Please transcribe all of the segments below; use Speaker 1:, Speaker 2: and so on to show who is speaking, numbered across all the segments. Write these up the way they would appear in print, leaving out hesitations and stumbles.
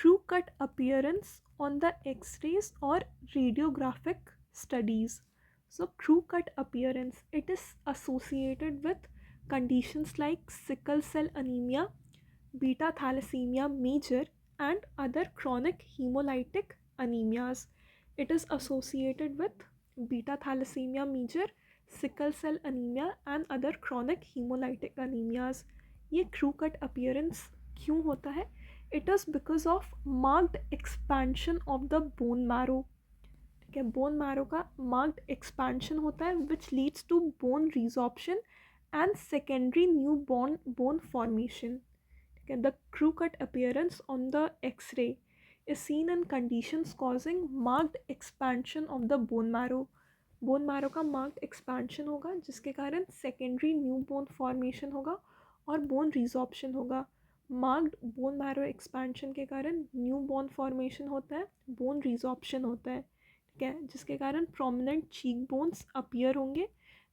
Speaker 1: crew cut appearance on the x-rays or radiographic studies. So crew cut appearance, it is associated with conditions like sickle cell anemia, beta thalassemia major, and other chronic hemolytic anemias. It is associated with beta thalassemia major, sickle cell anemia, and other chronic hemolytic anemias. ये crew cut appearance क्यों होता है? It is because of marked expansion of the bone marrow. ठीक है, bone marrow का marked expansion होता है which leads to bone resorption and secondary new bone formation. ठीक है, the crew cut appearance on the X-ray is seen in conditions causing marked expansion of the bone marrow. Bone marrow का marked expansion होगा जिसके कारण secondary new bone formation होगा और bone resorption होगा. Marked bone marrow expansion के कारण new bone formation होता है, बोन रिजॉर्प्शन होता है. ठीक है, जिसके कारण प्रोमिनेंट चीक बोन्स अपीयर होंगे.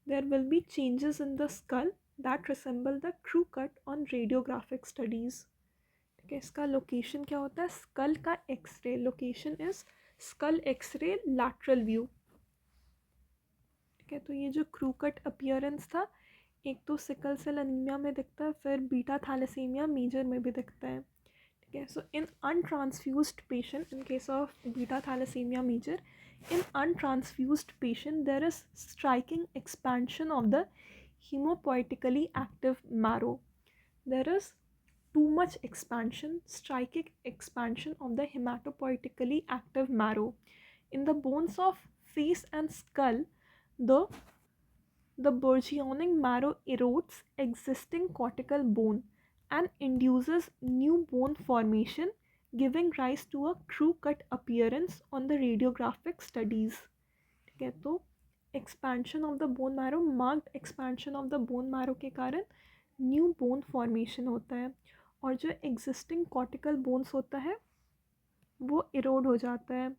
Speaker 1: There will be changes in the skull that resemble the crew cut on radiographic studies. ठीक है, इसका लोकेशन क्या होता है? स्कल का X-ray location is skull X-ray lateral view. ठीक है, तो ये जो क्रू कट अपीयरेंस था, एक तो सिकल सेल अनीमिया में दिखता है, फिर बीटा थैलेसीमिया मेजर में भी दिखता है. ठीक है, so in untransfused patient, in case of beta thalassemia major, in untransfused patient there is striking expansion of the hemopoietically active marrow. There is too much expansion, striking expansion of the hematopoietically active marrow. In the bones of face and skull, the burgeoning marrow erodes existing cortical bone and induces new bone formation, giving rise to a crew cut appearance on the radiographic studies. ठीक है, तो expansion of the bone marrow, marked expansion of the bone marrow के कारण new bone formation होता है और जो existing cortical bones होता है वो इरोड हो जाता है.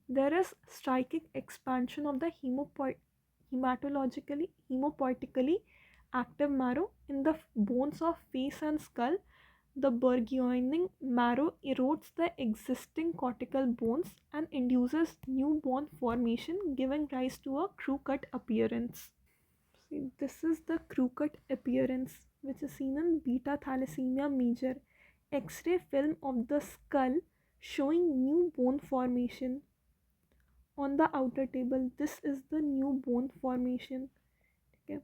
Speaker 1: There is striking expansion of the hemopoietically active marrow in the bones of face and skull. The burgeoning marrow erodes the existing cortical bones and induces new bone formation, giving rise to a crew cut appearance. See, this is the crew cut appearance which is seen in beta thalassemia major. X-ray film of the skull showing new bone formation. On the outer table, this is the new bone formation. Okay.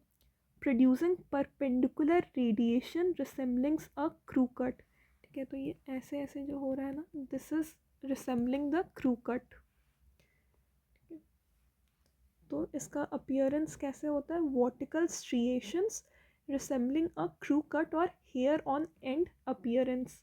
Speaker 1: Producing perpendicular radiation resembling a crew cut. ठीक है, तो ये ऐसे ऐसे जो हो रहा है ना, this is resembling the crew cut. तो इसका अपीयरेंस कैसे होता है? Vertical striations resembling a crew cut और hair on end appearance.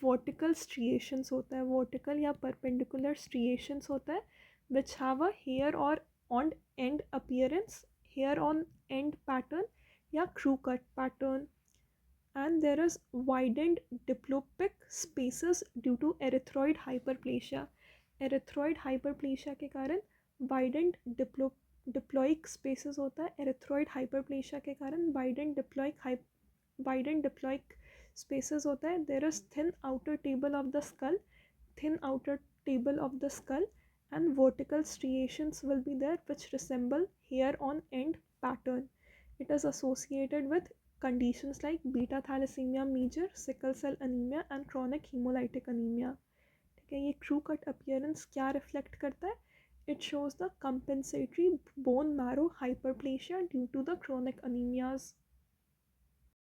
Speaker 1: Vertical striations होता है, वर्टिकल या परपेंडिकुलर स्ट्रिएशंस होता है which have a hair or on end appearance, hair on end pattern या crew cut pattern. And there is widened diplopic spaces due to erythroid hyperplasia. erythroid hyperplasia के कारण widened diploic spaces होता है. erythroid hyperplasia के कारण widened diploic spaces होता है. there is thin outer table of the skull and vertical striations will be there which resemble hair on end pattern. It is associated with conditions like beta thalassemia major, sickle cell anemia and chronic hemolytic anemia. ठीक है, ये crew cut appearance क्या reflect करता है? It shows the compensatory bone marrow hyperplasia due to the chronic anemias.